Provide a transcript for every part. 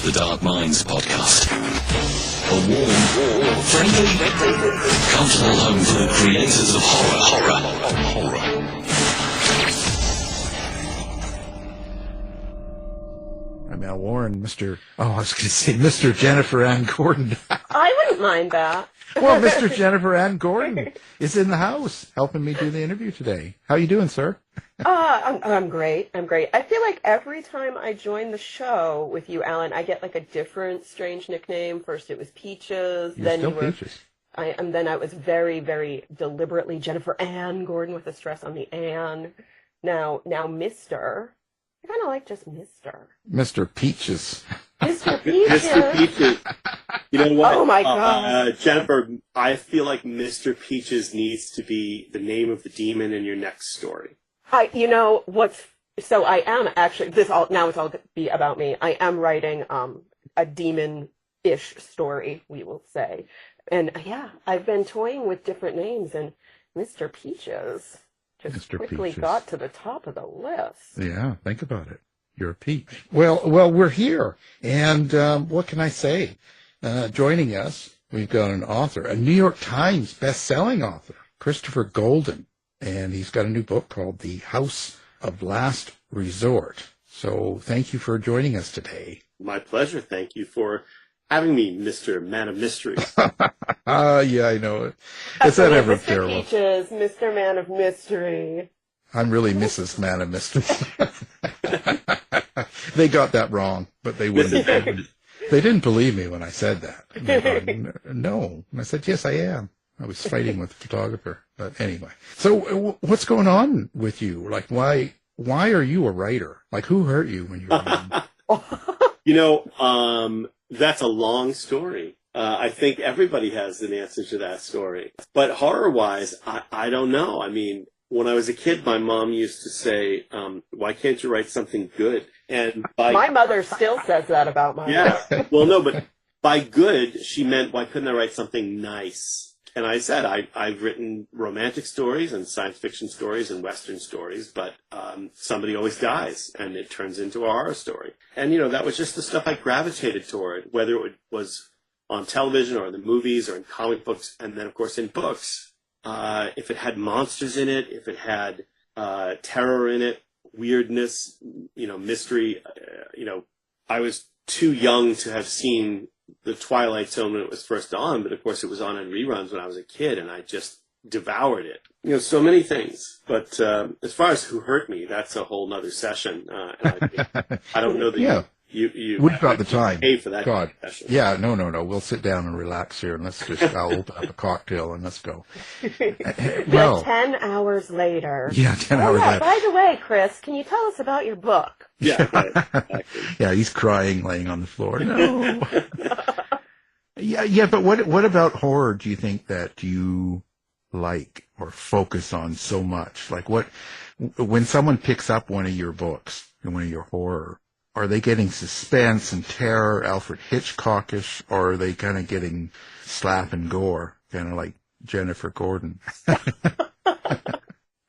the Dark Minds podcast. A warm, friendly, comfortable home for the creators of horror. I'm Al Warren, Mr. Jennifer Ann Gordon. I wouldn't mind that. Well, Mr. Jennifer Ann Gordon is in the house helping me do the interview today. How you doing, sir? I'm great. I feel like every time I join the show with you, Alan, I get like a different strange nickname. First it was Peaches. You're still Peaches. And then I was very, very deliberately Jennifer Ann Gordon with a stress on the Ann. Now Mr. I kind of like just Mr. Mr. Peaches. Mr. Peaches. Mr. Peaches. You know what? Oh my God. Jennifer, I feel like Mr. Peaches needs to be the name of the demon in your next story. I am actually, it's all be about me. I am writing a demon-ish story, we will say. And yeah, I've been toying with different names, and Mr. Peaches just quickly got to the top of the list. Yeah, think about it. You're a peach. Well, we're here. And what can I say? Joining us, we've got an author, a New York Times best-selling author, Christopher Golden. And he's got a new book called The House of Last Resort. So thank you for joining us today. My pleasure. Thank you for having me, Mr. Man of Mystery. Yeah, I know it. Is that ever Mr. terrible? Peaches, Mr. Man of Mystery. I'm really Mrs. Man of Mystery. They got that wrong, but they wouldn't. They didn't believe me when I said that. And they thought, no. And I said, yes, I am. I was fighting with the photographer. But anyway. So what's going on with you? Like, why are you a writer? Like, who hurt you when you were young? That's a long story. I think everybody has an answer to that story. But horror-wise, I don't know. I mean, when I was a kid, my mom used to say, why can't you write something good? And my mother still says that about my life. Yeah. Well, no, but by good, she meant, why couldn't I write something nice? And I said, I've written romantic stories and science fiction stories and Western stories, but somebody always dies, and it turns into a horror story. And, that was just the stuff I gravitated toward, whether it was on television or in the movies or in comic books. And then, of course, in books, if it had monsters in it, if it had terror in it, weirdness, mystery, I was too young to have seen the Twilight Zone when it was first on, but of course it was on in reruns when I was a kid, and I just devoured it. So many things. But as far as who hurt me, that's a whole nother session. And I don't know that we've got the time. Pay for that God. session. Yeah, no. We'll sit down and relax here, and I'll open up a cocktail and let's go. Well, 10 hours later. Yeah, 10 hours later. By the way, Chris, can you tell us about your book? Yeah, right, exactly. Yeah, he's crying, laying on the floor. No. Yeah, but what about horror do you think that you like or focus on so much? Like when someone picks up one of your books, one of your horror, are they getting suspense and terror, Alfred Hitchcockish, or are they kind of getting slap and gore, kind of like Jennifer Gordon?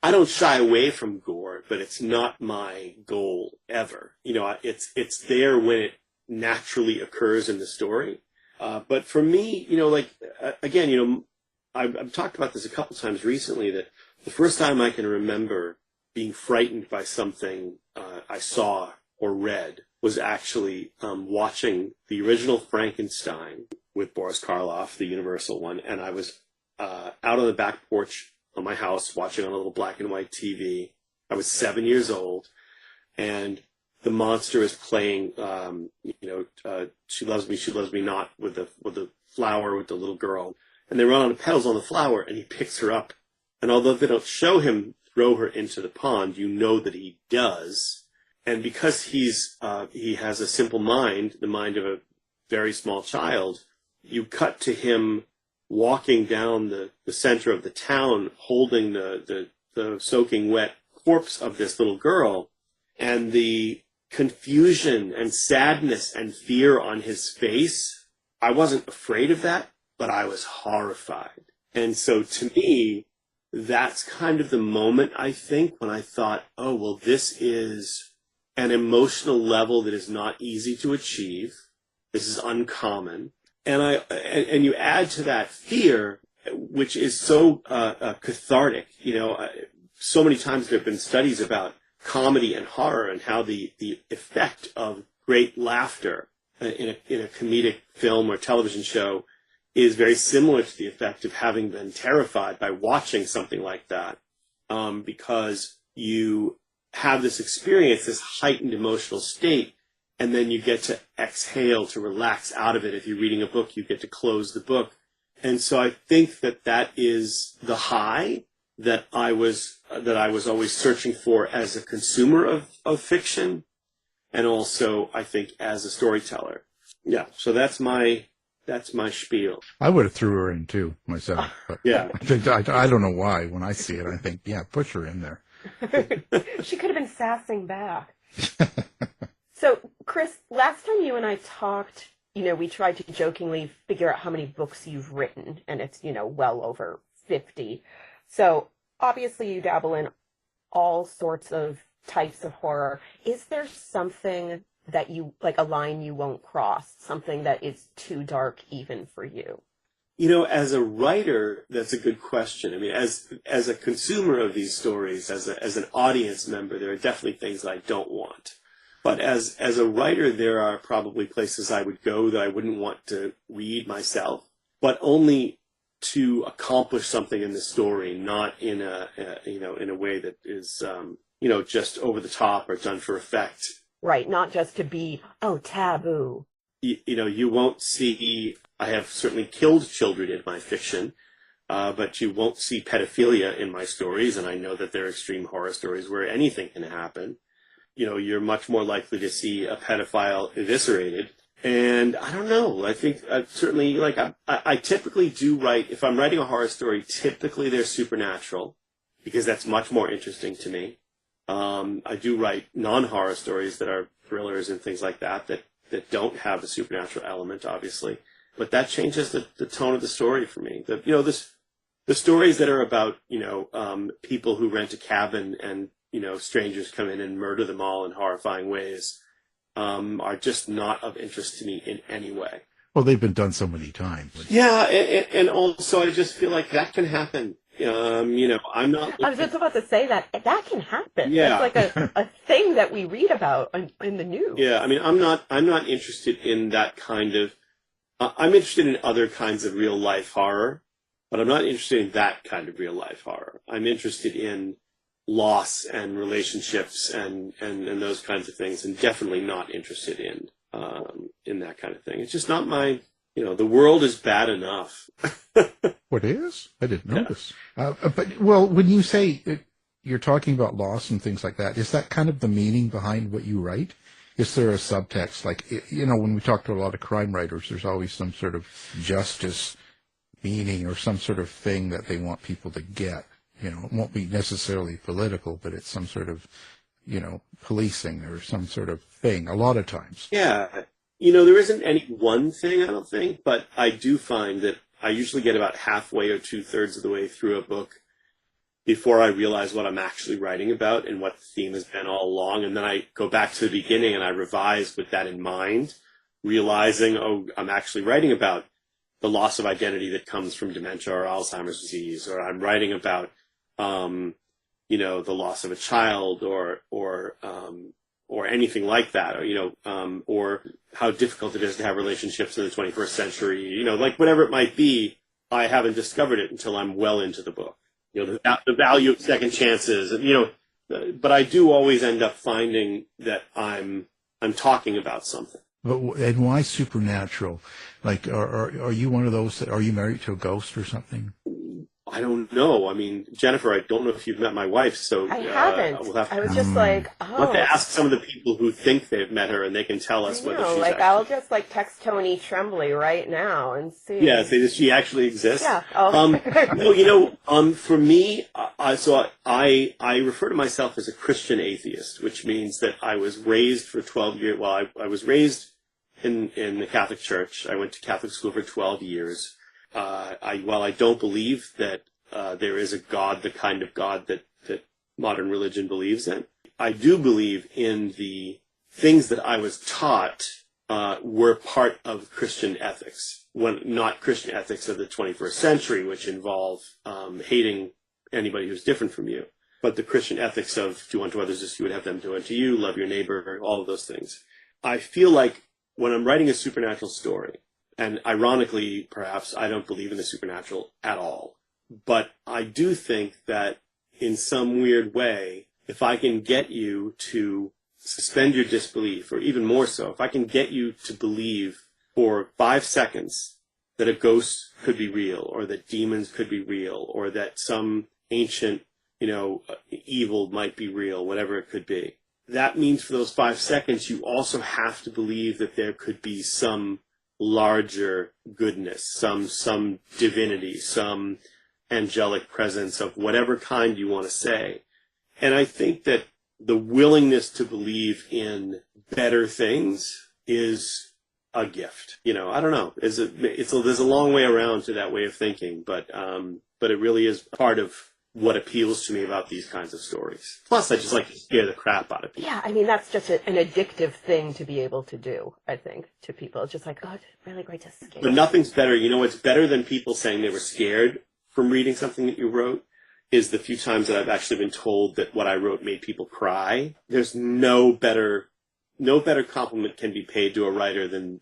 I don't shy away from gore, but it's not my goal ever. It's there when it naturally occurs in the story. But for me, again, I've talked about this a couple times recently, that the first time I can remember being frightened by something I saw or read was actually watching the original Frankenstein with Boris Karloff, the Universal one, and I was out on the back porch on my house watching on a little black and white TV. I was 7 years old, and the monster is playing, She Loves Me Not with the flower with the little girl. And they run on the petals on the flower, and he picks her up. And although they don't show him throw her into the pond, you know that he does. And because he has a simple mind, the mind of a very small child, you cut to him walking down the center of the town, holding the soaking wet corpse of this little girl, and the confusion and sadness and fear on his face. I wasn't afraid of that, but I was horrified. And so to me, that's kind of the moment, I think, when I thought, oh, well, this is an emotional level that is not easy to achieve. This is uncommon. And you add to that fear, which is so cathartic. So many times there have been studies about comedy and horror and how the effect of great laughter in a comedic film or television show is very similar to the effect of having been terrified by watching something like that, because you have this experience, this heightened emotional state, and then you get to exhale, to relax out of it. If you're reading a book, you get to close the book. And so I think that is the high that I was always searching for as a consumer of fiction, and also I think as a storyteller. Yeah, so that's my spiel. I would have threw her in too myself. But Yeah. I don't know why. When I see it, I think, yeah, push her in there. She could have been sassing back. So, Chris, last time you and I talked, we tried to jokingly figure out how many books you've written, and it's, well over 50. So, obviously you dabble in all sorts of types of horror. Is there something that you, like a line you won't cross, something that is too dark even for you? As a writer, that's a good question. I mean, as a consumer of these stories, as an audience member, there are definitely things I don't want. But as a writer, there are probably places I would go that I wouldn't want to read myself, but only to accomplish something in the story, not in a way that is, just over the top or done for effect. Right, not just to be, taboo. You won't see, I have certainly killed children in my fiction, but you won't see pedophilia in my stories, and I know that there are extreme horror stories where anything can happen. You're much more likely to see a pedophile eviscerated. And I don't know, I think certainly, I typically do write, if I'm writing a horror story, typically they're supernatural, because that's much more interesting to me. I do write non-horror stories that are thrillers and things like that don't have a supernatural element, obviously. But that changes the tone of the story for me. The stories that are about, people who rent a cabin and, strangers come in and murder them all in horrifying ways, are just not of interest to me in any way. Well, they've been done so many times. Yeah, and also I just feel like that can happen. I'm not. I was just about to say that can happen. Yeah. It's like a thing that we read about in the news. Yeah, I mean, I'm not interested in that kind of. I'm interested in other kinds of real life horror, but I'm not interested in that kind of real life horror. I'm interested in loss and relationships and those kinds of things, and definitely not interested in that kind of thing. It's just not my. The world is bad enough. What is? I didn't notice. But when you say you're talking about loss and things like that, is that kind of the meaning behind what you write? Is there a subtext? Like, when we talk to a lot of crime writers, there's always some sort of justice meaning or some sort of thing that they want people to get. It won't be necessarily political, but it's some sort of, policing or some sort of thing a lot of times. Yeah. There isn't any one thing, I don't think, but I do find that I usually get about halfway or 2/3 of the way through a book before I realize what I'm actually writing about and what the theme has been all along. And then I go back to the beginning and I revise with that in mind, realizing, I'm actually writing about the loss of identity that comes from dementia or Alzheimer's disease, or I'm writing about, the loss of a child or anything like that, or how difficult it is to have relationships in the 21st century, whatever it might be, I haven't discovered it until I'm well into the book. The value of second chances, but I do always end up finding that I'm talking about something. And why supernatural? Like, are you one of those are you married to a ghost or something? I don't know. I mean, Jennifer, I don't know if you've met my wife, so I haven't. We'll have to, I was just like, we'll have to ask some of the people who think they've met her, and they can tell us whether she's actually... I'll just text Tony Tremblay right now and see. Yeah, say, does she actually exist? Yeah. No, for me, I refer to myself as a Christian atheist, which means that I was raised for 12 years. Well, I was raised in the Catholic Church. I went to Catholic school for 12 years. While I don't believe that there is a God, the kind of God that modern religion believes in, I do believe in the things that I was taught were part of Christian ethics, when not Christian ethics of the 21st century, which involve hating anybody who's different from you, but the Christian ethics of do unto others as you would have them do unto you, love your neighbor, all of those things. I feel like when I'm writing a supernatural story, and ironically, perhaps, I don't believe in the supernatural at all, but I do think that in some weird way, if I can get you to suspend your disbelief, or even more so, if I can get you to believe for 5 seconds that a ghost could be real, or that demons could be real, or that some ancient, evil might be real, whatever it could be. That means for those 5 seconds, you also have to believe that there could be some larger goodness, some divinity, some angelic presence of whatever kind you want to say. And I think that the willingness to believe in better things is a gift. I don't know. There's a long way around to that way of thinking, but it really is part of what appeals to me about these kinds of stories. Plus, I just like to scare the crap out of people. Yeah, I mean, that's just an addictive thing to be able to do, I think, to people. It's just like, oh, it's really great to scare. But nothing's better. It's better than people saying they were scared from reading something that you wrote, is the few times that I've actually been told that what I wrote made people cry. There's no better compliment can be paid to a writer than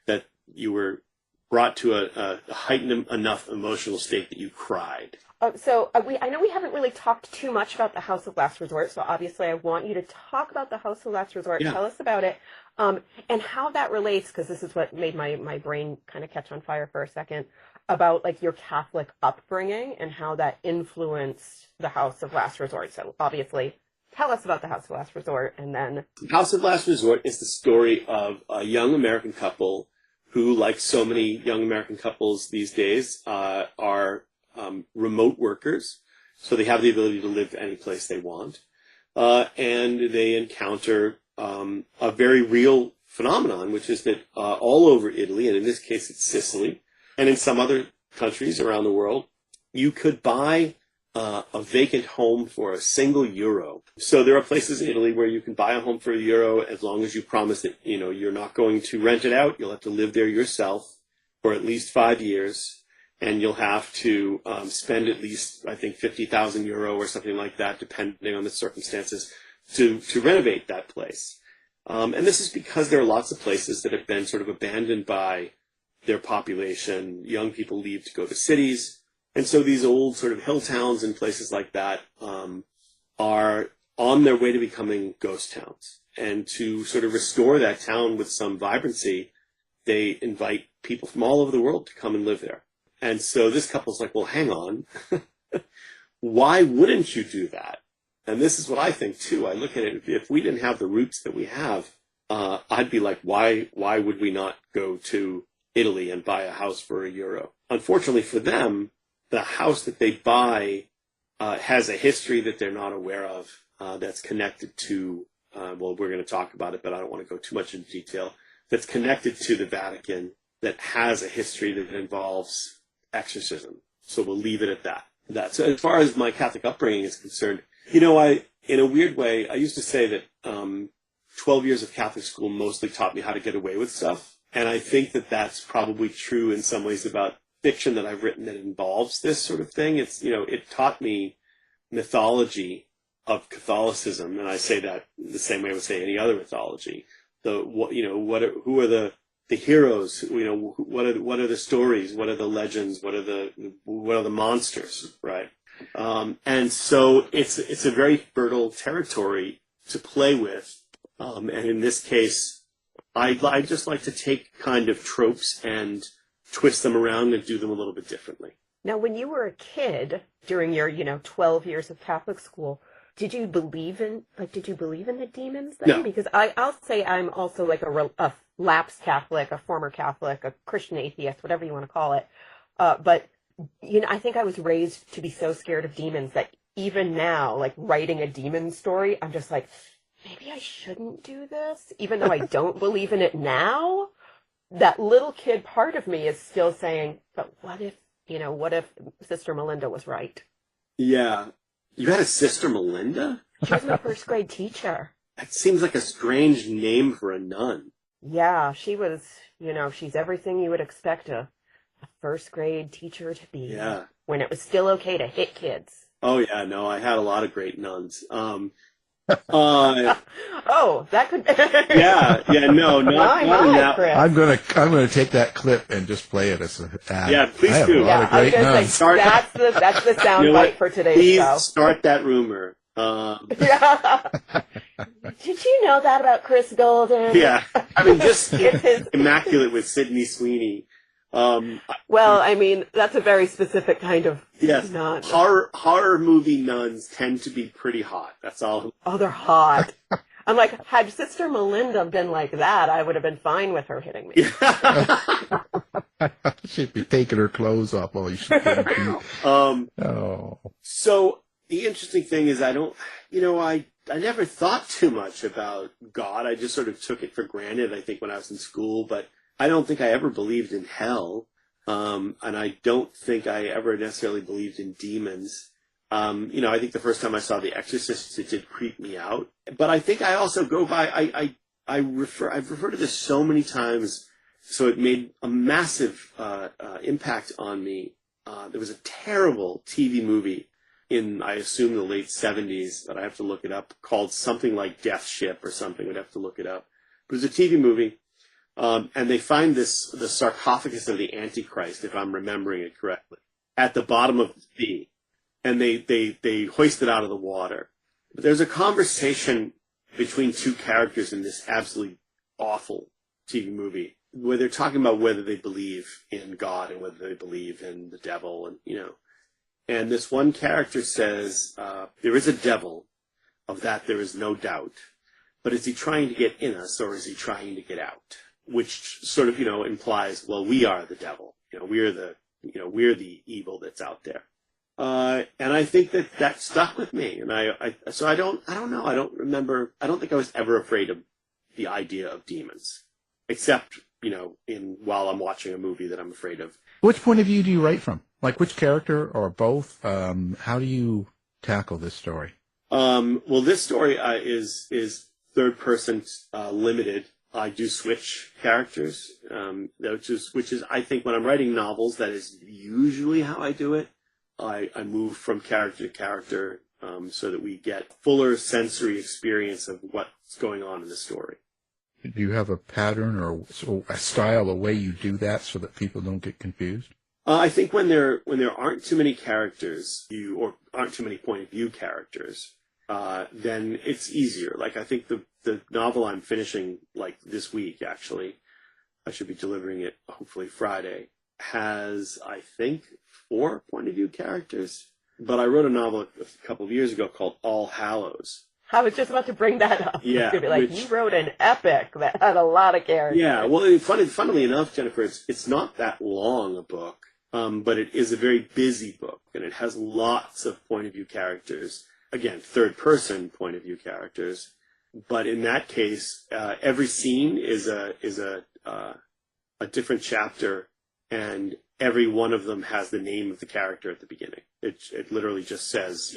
that you were brought to a heightened enough emotional state that you cried. I know we haven't really talked too much about the House of Last Resort, so obviously I want you to talk about the House of Last Resort. Yeah. Tell us about it, and how that relates, because this is what made my brain kind of catch on fire for a second, about like your Catholic upbringing and how that influenced the House of Last Resort. So obviously, tell us about the House of Last Resort, and then... The House of Last Resort is the story of a young American couple who, like so many young American couples these days, are remote workers, so they have the ability to live any place they want, and they encounter a very real phenomenon, which is that all over Italy, and in this case it's Sicily, and in some other countries around the world, you could buy a vacant home for €1. So there are places in Italy where you can buy a home for €1 as long as you promise that you're not going to rent it out. You'll have to live there yourself for at least 5 years. And you'll have to spend at least, I think, €50,000 or something like that, depending on the circumstances, to renovate that place. And this is because there are lots of places that have been sort of abandoned by their population. Young people leave to go to cities. And so these old sort of hill towns and places like that are on their way to becoming ghost towns. And to sort of restore that town with some vibrancy, they invite people from all over the world to come and live there. And so this couple's like, well, hang on. Why wouldn't you do that? And this is what I think, too. I look at it, if we didn't have the roots that we have, I'd be like, why would we not go to Italy and buy a house for €1? Unfortunately for them, the house that they buy has a history that they're not aware of, that's connected to, well, we're going to talk about it, but I don't want to go too much into detail, that's connected to the Vatican, that has a history that involves exorcism. So we'll leave it at that. So as far as my Catholic upbringing is concerned, in a weird way, I used to say that 12 years of Catholic school mostly taught me how to get away with stuff. And I think that that's probably true in some ways about fiction that I've written that involves this sort of thing. It's, it taught me mythology of Catholicism. And I say that the same way I would say any other mythology. Who are the heroes, what are the stories, what are the legends, what are the monsters, right? And so it's a very fertile territory to play with. And in this case, I just like to take kind of tropes and twist them around and do them a little bit differently. Now, when you were a kid during your, 12 years of Catholic school, did you believe in the demons then? No. Because I'll say I'm also like a lapsed Catholic, a former Catholic, a Christian atheist, whatever you want to call it. But I think I was raised to be so scared of demons that even now, like writing a demon story, I'm just like, maybe I shouldn't do this, even though I don't believe in it now. That little kid part of me is still saying, but what if Sister Melinda was right? Yeah. You had a Sister Melinda? She was my first grade teacher. That seems like a strange name for a nun. Yeah, she was, she's everything you would expect a first grade teacher to be Yeah. when it was still okay to hit kids. Oh yeah, no, I had a lot of great nuns. Uh, Oh, that could. yeah, no, not in that. Chris. I'm gonna take that clip and just play it as an ad. Yeah, please I have do. a lot Yeah, of I was great gonna nuns. say that's the sound You know bite what? for today's Please show. start that rumor. Yeah. Did you know that about Chris Golden? Yeah, I mean, just It's his. immaculate with Sydney Sweeney. Well, I mean, that's a very specific kind of Yes, nun. horror movie nuns tend to be pretty hot. That's all. Oh, they're hot. I'm like, had Sister Melinda been like that, I would have been fine with her hitting me. She'd be taking her clothes off while you shoot them. Oh. So the interesting thing is, I never thought too much about God. I just sort of took it for granted, I think, when I was in school, but I don't think I ever believed in hell. And I don't think I ever necessarily believed in demons. I think the first time I saw The Exorcist, it did creep me out. But I think I also go by, I've referred to this so many times, so it made a massive impact on me. There was a terrible TV movie in, I assume, the late 70s, but I have to look it up, called something like Death Ship or something. I'd have to look it up. But it was a TV movie, and they find the sarcophagus of the Antichrist, if I'm remembering it correctly, at the bottom of the sea, and they hoist it out of the water. But there's a conversation between two characters in this absolutely awful TV movie where they're talking about whether they believe in God and whether they believe in the devil, and this one character says, there is a devil, of that there is no doubt, but is he trying to get in us or is he trying to get out? Which sort of, implies, well, we are the devil. We're the evil that's out there. And I think that stuck with me. And so I don't know. I don't remember. I don't think I was ever afraid of the idea of demons, except, while I'm watching a movie that I'm afraid of. Which point of view do you write from? Like which character or both? How do you tackle this story? Well, this story is third person limited. I do switch characters, which is I think when I'm writing novels, that is usually how I do it. I move from character to character so that we get fuller sensory experience of what's going on in the story. Do you have a pattern or a style, a way you do that so that people don't get confused? I think when there aren't too many characters, or aren't too many point of view characters, then it's easier. Like I think the novel I'm finishing like this week, actually, I should be delivering it hopefully Friday, has I think 4 point of view characters. But I wrote a novel a couple of years ago called All Hallows. I was just about to bring that up. Yeah, to be like, you wrote an epic that had a lot of characters. Yeah, well, funnily enough, Jennifer, it's not that long a book, but it is a very busy book, and it has lots of point of view characters. Again, third person point of view characters, but in that case, every scene is a different chapter, and every one of them has the name of the character at the beginning. It literally just says,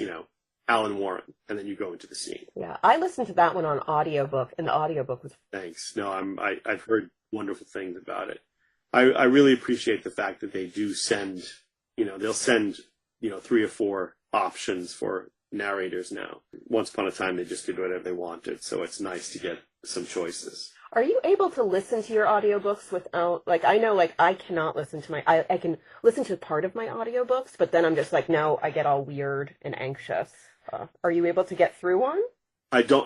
Alan Warren, and then you go into the scene. Yeah, I listened to that one on audiobook, and the audiobook was... Thanks. No, I've heard wonderful things about it. I really appreciate the fact that they do send, they'll send, 3 or 4 options for narrators now. Once upon a time, they just did whatever they wanted, so it's nice to get some choices. Are you able to listen to your audiobooks without, I know, I cannot listen to I can listen to part of my audiobooks, but then I'm just no, I get all weird and anxious. Are you able to get through one? I don't,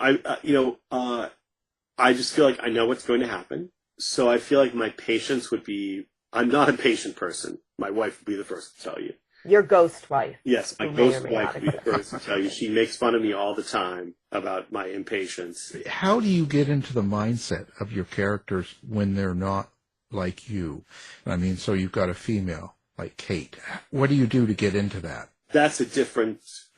I just feel like I know what's going to happen. So I feel like my patience would be, I'm not a patient person. My wife would be the first to tell you. Your ghost wife. Yes, my ghost wife would be the first to tell you. She makes fun of me all the time about my impatience. How do you get into the mindset of your characters when they're not like you? I mean, so you've got a female like Kate. What do you do to get into that? That's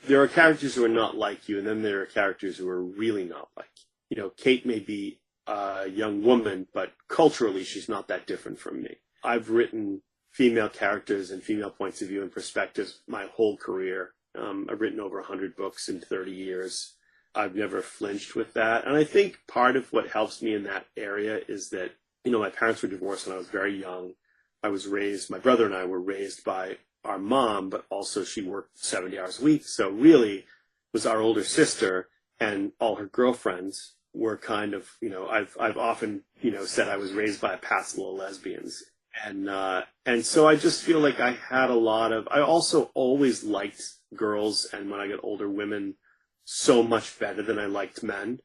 there are characters who are not like you, and then there are characters who are really not like you. Kate may be a young woman, but culturally she's not that different from me. I've written female characters and female points of view and perspectives my whole career. I've written over 100 books in 30 years. I've never flinched with that. And I think part of what helps me in that area is that, my parents were divorced when I was very young. My brother and I were raised by our mom, but also she worked 70 hours a week. So really it was our older sister and all her girlfriends were kind of, I've often, said I was raised by a passel of lesbians. And so I just feel like I also always liked girls, and when I got older, women so much better than I liked men.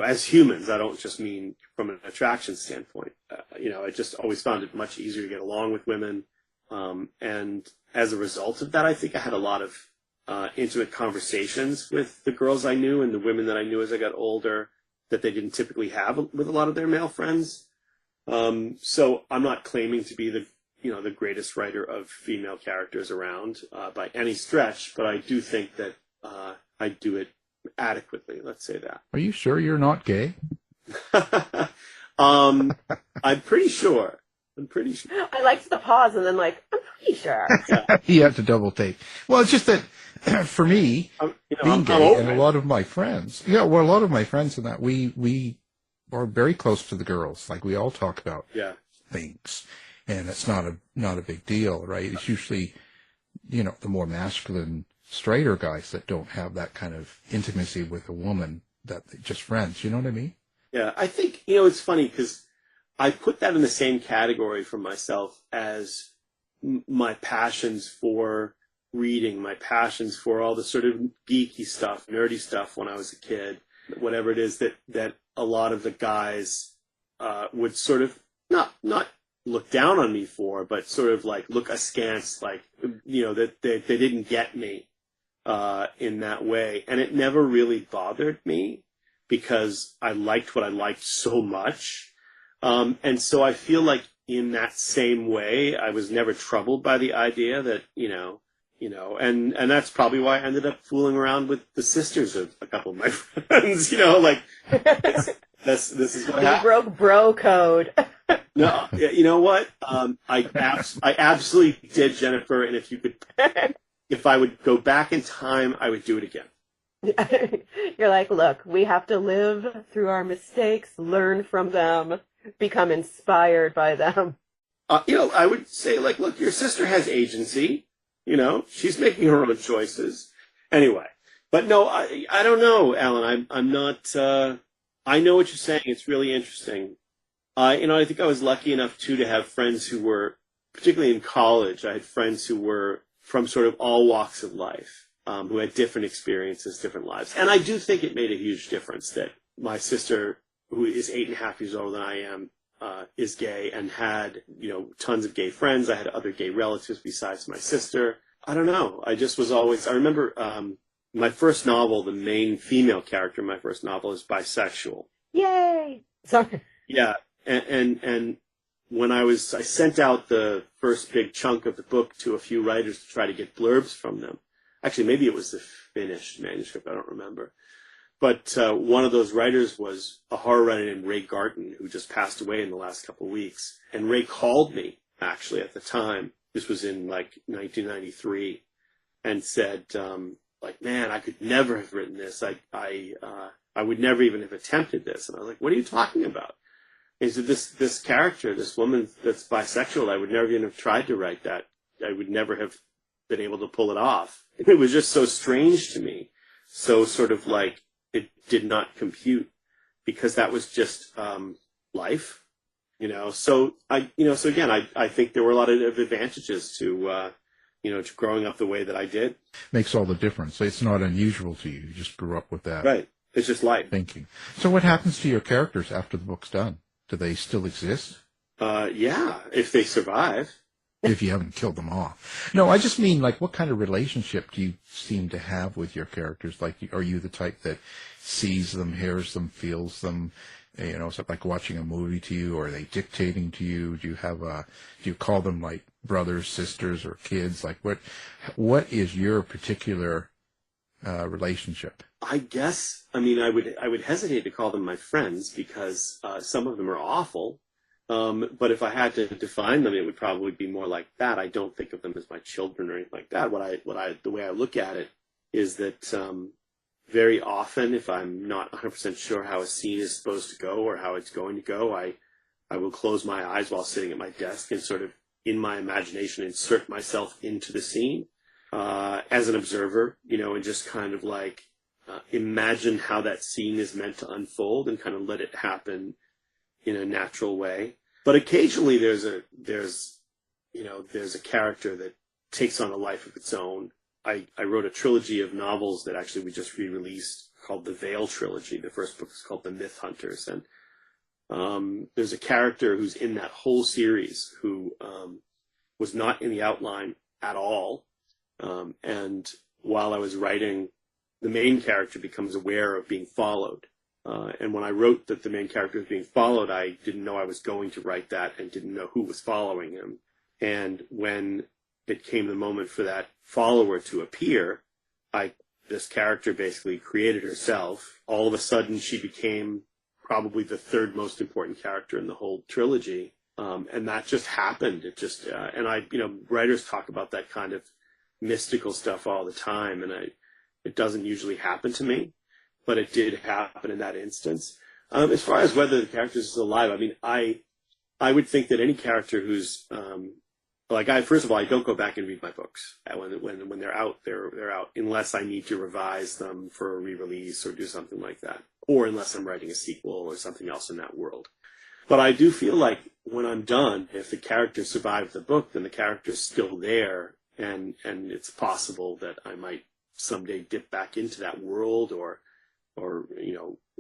As humans, I don't just mean from an attraction standpoint. I just always found it much easier to get along with women. And as a result of that, I think I had a lot of intimate conversations with the girls I knew and the women that I knew as I got older that they didn't typically have with a lot of their male friends. So I'm not claiming to be the greatest writer of female characters around by any stretch, but I do think that I do it adequately. Let's say that. Are you sure you're not gay? I'm pretty sure. I liked the pause and then I'm pretty sure. Yeah. You have to double take. Well, it's just that for me, being gay and a lot of my friends, a lot of my friends in that we are very close to the girls. Like we all talk about things, and it's not a big deal, right? It's usually, the more masculine, straighter guys that don't have that kind of intimacy with a woman, that they're just friends. You know what I mean? Yeah, I think, it's funny because I put that in the same category for myself as my passions for reading, my passions for all the sort of geeky stuff, nerdy stuff when I was a kid, whatever it is that a lot of the guys would sort of not look down on me for, but sort of like look askance, like, that they didn't get me in that way. And it never really bothered me because I liked what I liked so much. And so I feel like in that same way, I was never troubled by the idea that, and that's probably why I ended up fooling around with the sisters of a couple of my friends, this is what happened. You broke bro code. No, you know what? I absolutely did, Jennifer. And if I would go back in time, I would do it again. You're like, look, we have to live through our mistakes, learn from them, become inspired by them. I would say, look, your sister has agency. She's making her own choices. Anyway, but no, I don't know, Alan. I'm not. I know what you're saying. It's really interesting. I think I was lucky enough too to have friends who were, particularly in college, I had friends who were from sort of all walks of life, who had different experiences, different lives. And I do think it made a huge difference that my sister, who is 8.5 years older than I am, is gay and had, tons of gay friends. I had other gay relatives besides my sister. I don't know. I just was always, I remember, my first novel, the main female character in my first novel is bisexual. Yay! Sorry. Yeah. And when I sent out the first big chunk of the book to a few writers to try to get blurbs from them. Actually, maybe it was the finished manuscript. I don't remember. But one of those writers was a horror writer named Ray Garton, who just passed away in the last couple of weeks. And Ray called me, actually, at the time. This was in 1993, and said, man, I could never have written this. I would never even have attempted this. And I was like, what are you talking about? And he said, this character, this woman that's bisexual, I would never even have tried to write that. I would never have been able to pull it off. It was just so strange to me. So sort of like it did not compute because that was just life, So again, I think there were a lot of advantages to to growing up the way that I did. Makes all the difference. It's not unusual to you. You just grew up with that. Right. It's just life. Thinking. So what happens to your characters after the book's done? Do they still exist? Yeah, if they survive. If you haven't killed them off. No, I just mean, what kind of relationship do you seem to have with your characters? Are you the type that sees them, hears them, feels them? Is it like watching a movie to you, or are they dictating to you? Do you call them brothers, sisters, or kids? What is your particular relationship? I guess, I would hesitate to call them my friends because some of them are awful. But if I had to define them, it would probably be more like that. I don't think of them as my children or anything like that. The way I look at it is that very often, if I'm not 100% sure how a scene is supposed to go or how it's going to go, I will close my eyes while sitting at my desk and sort of in my imagination insert myself into the scene as an observer, and just kind of like imagine how that scene is meant to unfold and kind of let it happen in a natural way. But occasionally there's a character that takes on a life of its own. I wrote a trilogy of novels that actually we just re-released called the Veil Trilogy. The first book is called The Myth Hunters. And there's a character who's in that whole series who was not in the outline at all. And while I was writing, the main character becomes aware of being followed. And when I wrote that the main character was being followed, I didn't know I was going to write that and didn't know who was following him. And when it came the moment for that follower to appear, this character basically created herself. All of a sudden, she became probably the third most important character in the whole trilogy. And that just happened. It just, writers talk about that kind of mystical stuff all the time. And it doesn't usually happen to me, but it did happen in that instance. As far as whether the character is alive, I mean, I would think that any character who's, first of all, I don't go back and read my books. When they're out, they're out, unless I need to revise them for a re-release or do something like that, or unless I'm writing a sequel or something else in that world. But I do feel like when I'm done, if the character survived the book, then the character's still there, and it's possible that I might someday dip back into that world or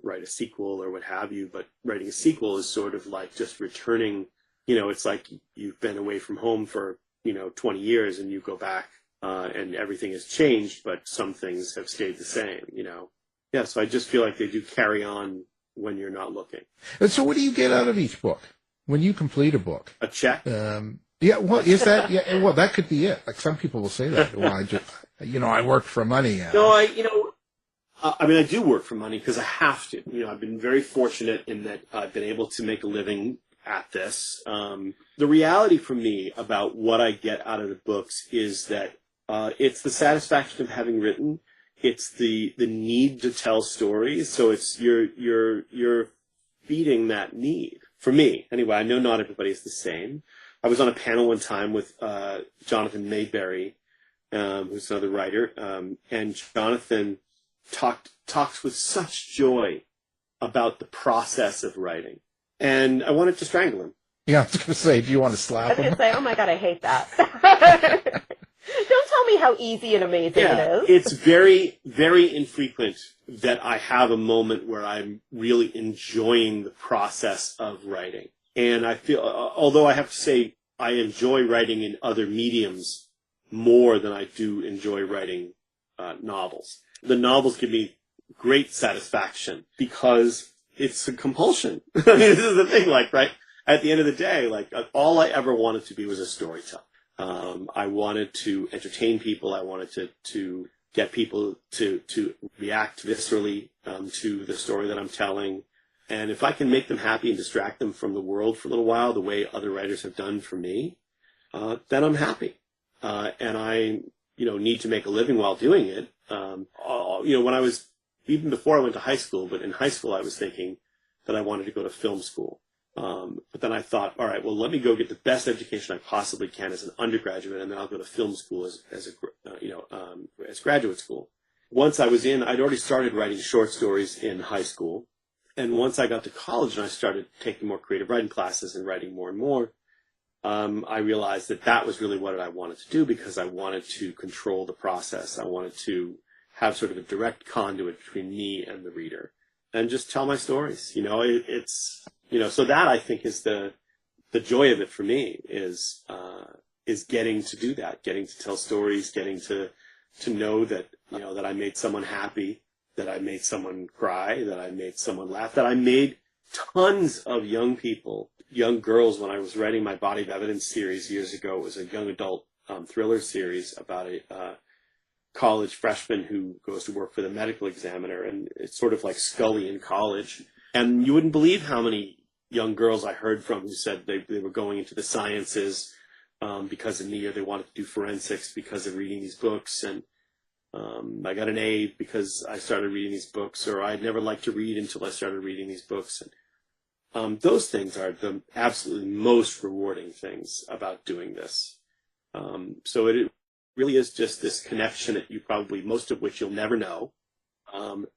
write a sequel or what have you. But writing a sequel is sort of like just returning. It's like you've been away from home for 20 years and you go back and everything has changed, but some things have stayed the same. So I just feel like they do carry on when you're not looking. And so what do you get out of each book when you complete a book? A check. Is that? Yeah, well, that could be it. Like some people will say that. Well, I work for money. No, I do work for money because I have to. I've been very fortunate in that I've been able to make a living at this. The reality for me about what I get out of the books is that it's the satisfaction of having written. It's the need to tell stories. So it's you're feeding that need. For me, anyway, I know not everybody is the same. I was on a panel one time with Jonathan Mayberry, who's another writer, and Jonathan talks with such joy about the process of writing. And I wanted to strangle him. Yeah, I was going to say, do you want to slap him? I was going to say, oh my God, I hate that. Don't tell me how easy and amazing it is. It's very, very infrequent that I have a moment where I'm really enjoying the process of writing. And I feel, although I have to say, I enjoy writing in other mediums more than I do enjoy writing novels. The novels give me great satisfaction because it's a compulsion. I mean, this is the thing, right? At the end of the day, all I ever wanted to be was a storyteller. I wanted to entertain people. I wanted to get people to react viscerally to the story that I'm telling. And if I can make them happy and distract them from the world for a little while, the way other writers have done for me, then I'm happy. And I, need to make a living while doing it. When I was, even before I went to high school, but in high school I was thinking that I wanted to go to film school. But then I thought, all right, well, let me go get the best education I possibly can as an undergraduate, and then I'll go to film school as graduate school. Once I was in, I'd already started writing short stories in high school. And once I got to college and I started taking more creative writing classes and writing more and more, I realized that was really what I wanted to do because I wanted to control the process. I wanted to have sort of a direct conduit between me and the reader and just tell my stories. So that I think is the joy of it for me is getting to do that, getting to tell stories, getting to know that, that I made someone happy, that I made someone cry, that I made someone laugh, that I made tons of young people, young girls. When I was writing my Body of Evidence series years ago, it was a young adult thriller series about a college freshman who goes to work for the medical examiner, and it's sort of like Scully in college. And you wouldn't believe how many young girls I heard from who said they were going into the sciences because of me, or they wanted to do forensics because of reading these books. And I got an A because I started reading these books, or I'd never liked to read until I started reading these books. And those things are the absolutely most rewarding things about doing this. So it really is just this connection that you probably, most of which you'll never know,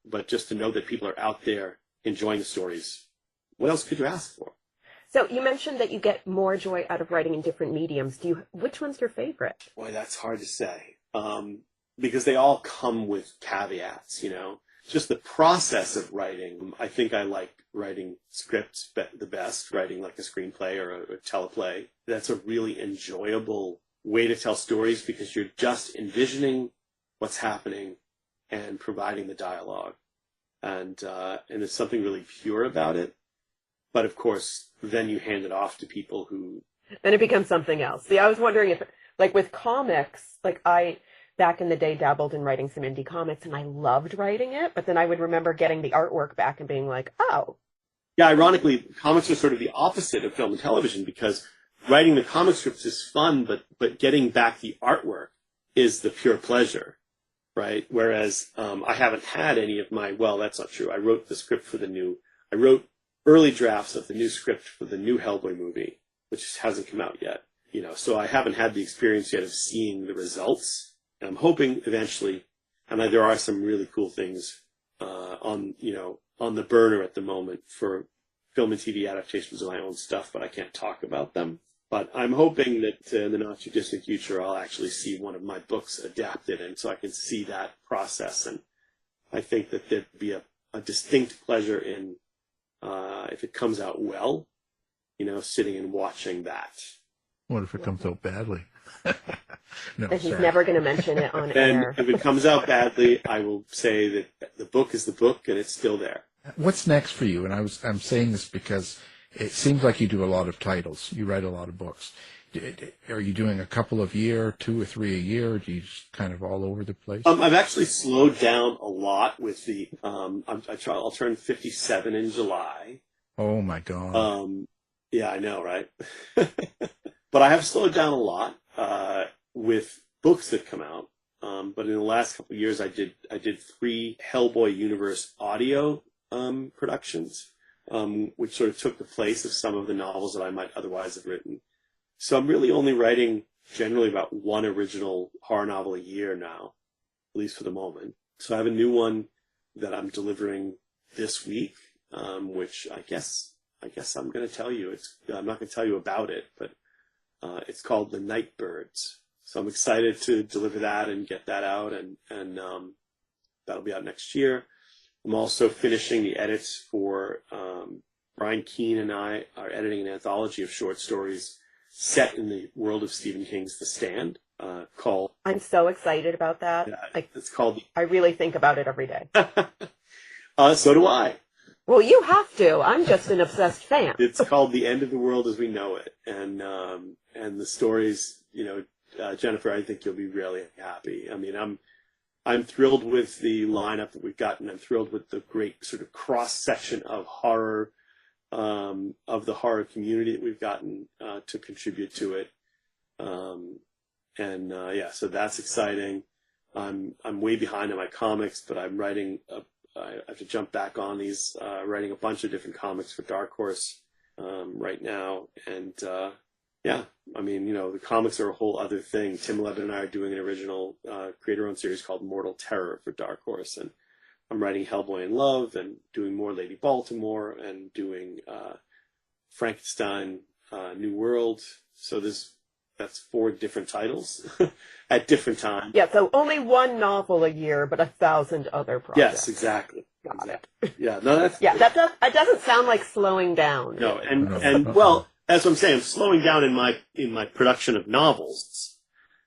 but just to know that people are out there enjoying the stories. What else could you ask for? So you mentioned that you get more joy out of writing in different mediums. Which one's your favorite? Boy, that's hard to say. Because they all come with caveats, Just the process of writing. I think I like writing scripts the best, writing like a screenplay or a teleplay. That's a really enjoyable way to tell stories because you're just envisioning what's happening and providing the dialogue. And there's something really pure about it. But of course, then you hand it off to people who... Then it becomes something else. See, I was wondering if, like with comics, like back in the day, dabbled in writing some indie comics, and I loved writing it, but then I would remember getting the artwork back and being like, oh. Yeah, ironically, comics are sort of the opposite of film and television because writing the comic scripts is fun, but getting back the artwork is the pure pleasure, right? Whereas I haven't had any of that's not true. I wrote early drafts of the new script for the new Hellboy movie, which hasn't come out yet, so I haven't had the experience yet of seeing the results. And I'm hoping eventually, and there are some really cool things on the burner at the moment for film and TV adaptations of my own stuff, but I can't talk about them. But I'm hoping that in the not too distant future, I'll actually see one of my books adapted, and so I can see that process. And I think that there'd be a distinct pleasure in if it comes out well, sitting and watching that. What if it comes out badly? No, and he's never going to mention it on air. If it comes out badly, I will say that the book is the book and it's still there. What's next for you? And I'm saying this because it seems like you do a lot of titles. You write a lot of books. Are you doing a couple of year, 2 or 3 a year? Or do you just kind of all over the place? I've actually slowed down a lot with the. I'll turn 57 in July. Oh my God. Yeah, I know, right? But I have slowed down a lot with books that come out. But in the last couple of years, I did 3 Hellboy universe audio productions, which sort of took the place of some of the novels that I might otherwise have written. So I'm really only writing generally about 1 original horror novel a year now, at least for the moment. So I have a new one that I'm delivering this week, which I guess I'm going to tell you. I'm not going to tell you about it, but it's called The Nightbirds. So I'm excited to deliver that and get that out, and that'll be out next year. I'm also finishing the edits for Brian Keene and I are editing an anthology of short stories set in the world of Stephen King's The Stand, called... I'm so excited about that. It's called... I really think about it every day. So do I. Well, you have to. I'm just an obsessed fan. It's called The End of the World as We Know It. And the stories, Jennifer, I think you'll be really happy. I mean, I'm thrilled with the lineup that we've gotten. I'm thrilled with the great sort of cross-section of horror, of the horror community that we've gotten to contribute to it. So that's exciting. I'm way behind on my comics, but I'm writing I have to jump back on these, writing a bunch of different comics for Dark Horse right now. And the comics are a whole other thing. Tim Levitt and I are doing an original creator-owned series called Mortal Terror for Dark Horse. And I'm writing Hellboy in Love and doing more Lady Baltimore and doing Frankenstein New World. So that's 4 different titles at different times. Yeah, so only 1 novel a year, but 1,000 other projects. Yes, exactly. Got it. Yeah, no, that's... Yeah, that doesn't sound like slowing down. No, and well, that's what I'm saying. I'm slowing down in my production of novels,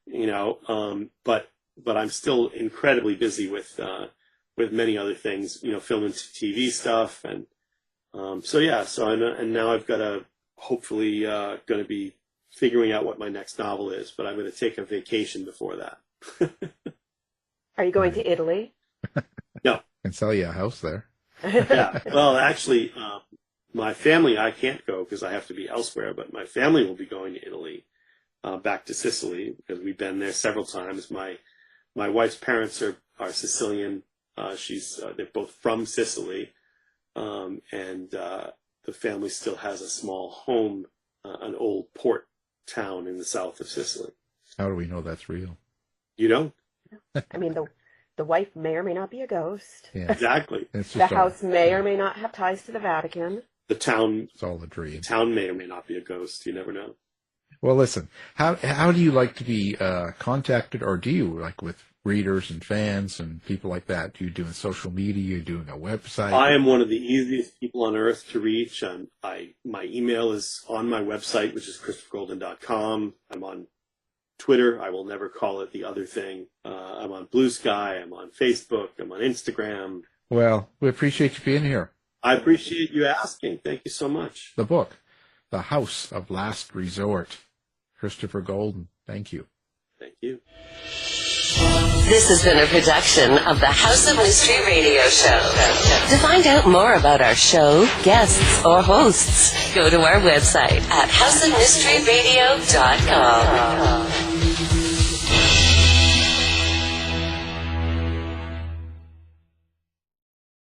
but I'm still incredibly busy with many other things, film and TV stuff, and and now I've got hopefully going to be figuring out what my next novel is, but I'm going to take a vacation before that. Are you going to Italy? No. And sell you a house there. Yeah. Well, actually, my family, I can't go because I have to be elsewhere, but my family will be going to Italy, back to Sicily, because we've been there several times. My My wife's parents are Sicilian. They're both from Sicily. And the family still has a small home, an old port town in the south of Sicily. How do we know that's real? You don't? I mean, the wife may or may not be a ghost. Yeah, Exactly. it's The just house may or may not have ties to the Vatican. The town it's all a dream. may or may not be a ghost. You never know. Well, listen, how do you like to be contacted, or do you like with readers and fans and people like that? Do you doing social media? You're doing a website? I am one of the easiest people on earth to reach. My email is on my website, which is christophergolden.com. I'm on Twitter. I will never call it the other thing. I'm on Blue Sky. I'm on Facebook. I'm on Instagram. Well, we appreciate you being here. I appreciate you asking. Thank you so much. The book, The House of Last Resort. Christopher Golden, thank you. Thank you. This has been a production of the House of Mystery Radio Show. To find out more about our show, guests, or hosts, go to our website at houseofmysteryradio.com.